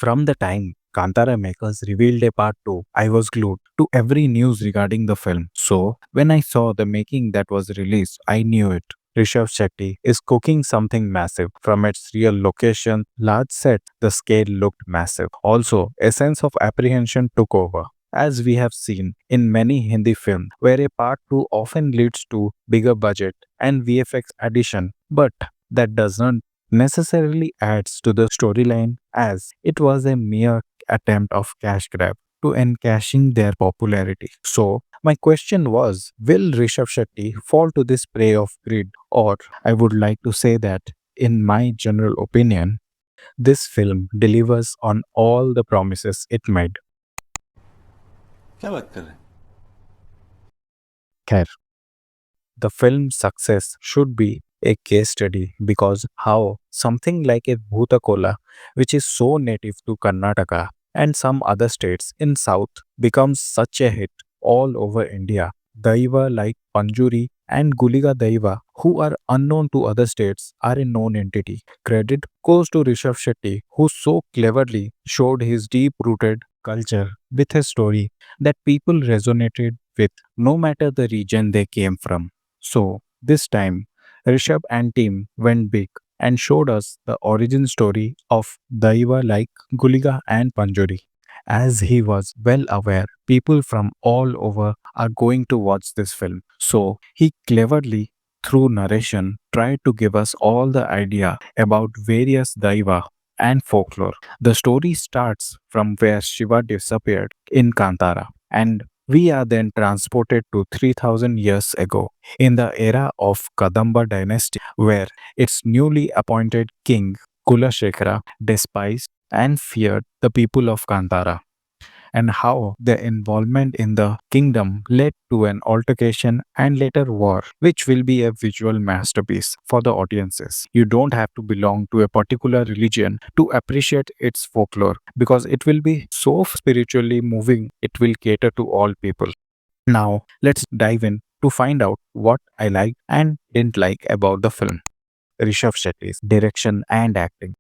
From the time Kantara makers revealed a part 2, I was glued to every news regarding the film. So, when I saw the making that was released, I knew it. Rishab Shetty is cooking something massive. From its real location, large set, the scale looked massive. Also, a sense of apprehension took over. As we have seen in many Hindi films, where a part 2 often leads to bigger budget and VFX addition, but that does not necessarily adds to the storyline as it was a mere attempt of cash grab to encashing their popularity. So, my question was, will Rishabh Shetty fall to this prey of greed? Or I would like to say that, in my general opinion, this film delivers on all the promises it made. क्या बात कर रहे हैं? Khair, the film's success should be a case study because how something like a Bhutakola, which is so native to Karnataka and some other states in South, becomes such a hit all over India. Daiva like Panjuri and Guliga Daiva, who are unknown to other states, are a known entity. Credit goes to Rishabh Shetty, who so cleverly showed his deep rooted culture with a story that people resonated with no matter the region they came from. So, this time, Rishabh and team went big and showed us the origin story of Daiva like Guliga and Panjuri. As he was well aware, people from all over are going to watch this film. So, he cleverly, through narration, tried to give us all the idea about various Daiva and folklore. The story starts from where Shiva disappeared in Kantara, and we are then transported to 3000 years ago in the era of Kadamba dynasty, where its newly appointed king Kulashekara despised and feared the people of Kantara, and how their involvement in the kingdom led to an altercation and later war, which will be a visual masterpiece for the audiences. You don't have to belong to a particular religion to appreciate its folklore because it will be so spiritually moving, it will cater to all people. Now, let's dive in to find out what I liked and didn't like about the film. Rishabh Shetty's direction and acting.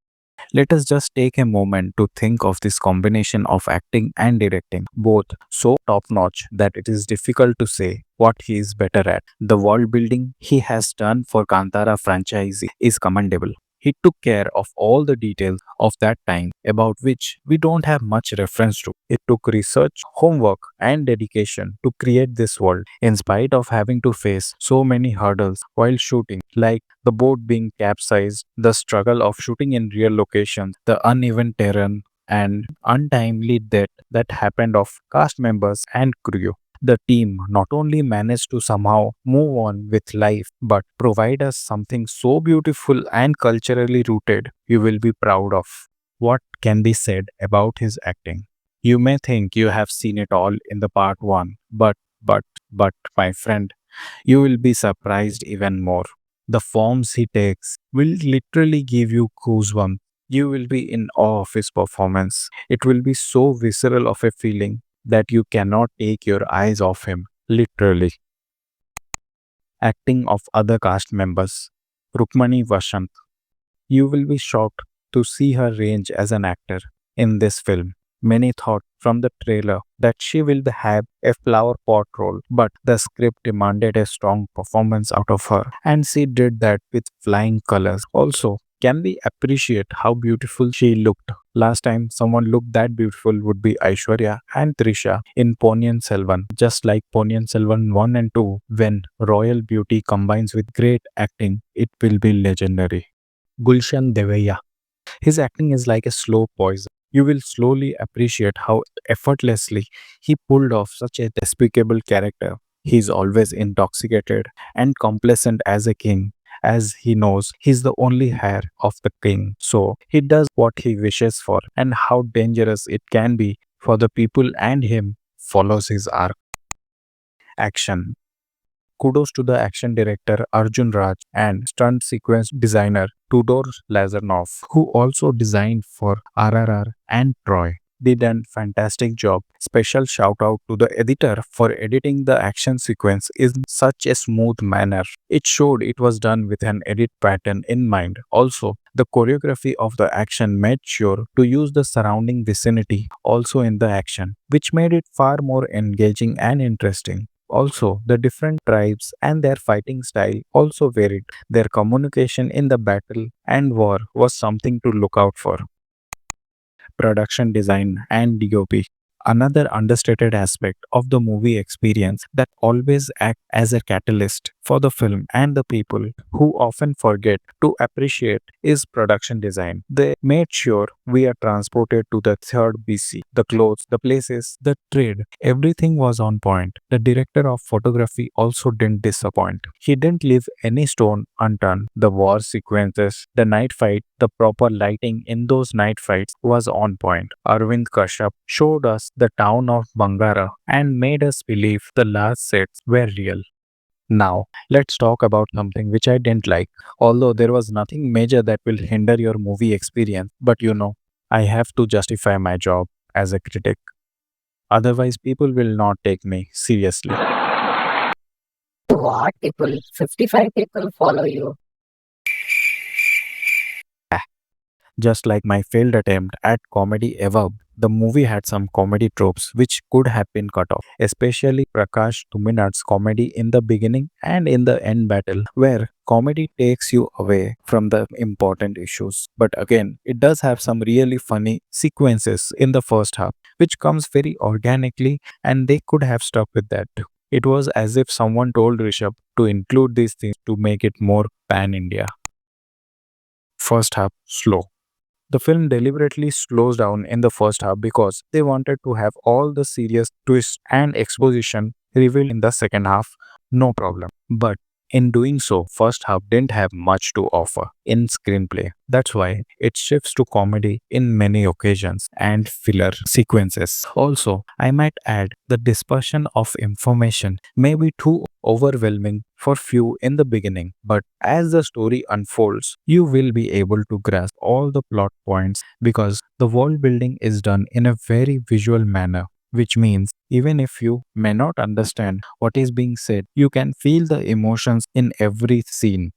Let us just take a moment to think of this combination of acting and directing, both so top notch that it is difficult to say what he is better at. The world building he has done for Kantara franchise is commendable. He took care of all the details of that time about which we don't have much reference to. It took research, homework, and dedication to create this world, in spite of having to face so many hurdles while shooting, like the boat being capsized, the struggle of shooting in real locations, the uneven terrain, and untimely death that happened of cast members and crew. The team not only managed to somehow move on with life, but provide us something so beautiful and culturally rooted you will be proud of. What can be said about his acting? You may think you have seen it all in the part 1, but, my friend, you will be surprised even more. The forms he takes will literally give you goosebumps. You will be in awe of his performance. It will be so visceral of a feeling that you cannot take your eyes off him, literally. Acting of other cast members. Rukmani Vashant. You will be shocked to see her range as an actor in this film. Many thought from the trailer that she will have a flower pot role, but the script demanded a strong performance out of her, and she did that with flying colors. Also, can we appreciate how beautiful she looked? Last time someone looked that beautiful would be Aishwarya and Trisha in Ponniyin Selvan. Just like Ponniyin Selvan 1 and 2, when royal beauty combines with great acting, it will be legendary. Gulshan Deveya. His acting is like a slow poison. You will slowly appreciate how effortlessly he pulled off such a despicable character. He is always intoxicated and complacent as a king, as he knows he's the only heir of the king. So he does what he wishes for, and how dangerous it can be for the people and him follows his arc. Action. Kudos to the action director Arjun Raj and stunt sequence designer Tudor Lazarnov, who also designed for RRR and Troy. Did a fantastic job. Special shout out to the editor for editing the action sequence in such a smooth manner. It showed it was done with an edit pattern in mind. Also, The choreography of the action made sure to use the surrounding vicinity also in the action, which made it far more engaging and interesting. Also, the different tribes and their fighting style also varied. Their communication in the battle and war was something to look out for. Production design and DOP. Another understated aspect of the movie experience that always act as a catalyst for the film and the people who often forget to appreciate is production design. They made sure we are transported to the third BC. The clothes, the places, the trade, everything was on point. The director of photography also didn't disappoint. He didn't leave any stone unturned. The war sequences, the night fight, the proper lighting in those night fights was on point. Arvind Kashyap showed us the town of Bangara and made us believe the last sets were real. Now, let's talk about something which I didn't like. Although there was nothing major that will hinder your movie experience, but I have to justify my job as a critic. Otherwise, people will not take me seriously. What people? 55 people follow you. Just like my failed attempt at comedy ever, the movie had some comedy tropes which could have been cut off, especially Prakash Tuminat's comedy in the beginning and in the end battle, where comedy takes you away from the important issues. But again, it does have some really funny sequences in the first half, which comes very organically, and they could have stuck with that. It was as if someone told Rishabh to include these things to make it more pan India. First half slow. The film deliberately slows down in the first half because they wanted to have all the serious twists and exposition revealed in the second half, no problem. But in doing so, first half didn't have much to offer in screenplay. That's why it shifts to comedy in many occasions and filler sequences. Also, I might add the dispersion of information may be too overwhelming for few in the beginning, but as the story unfolds, you will be able to grasp all the plot points because the world building is done in a very visual manner, which means even if you may not understand what is being said, you can feel the emotions in every scene.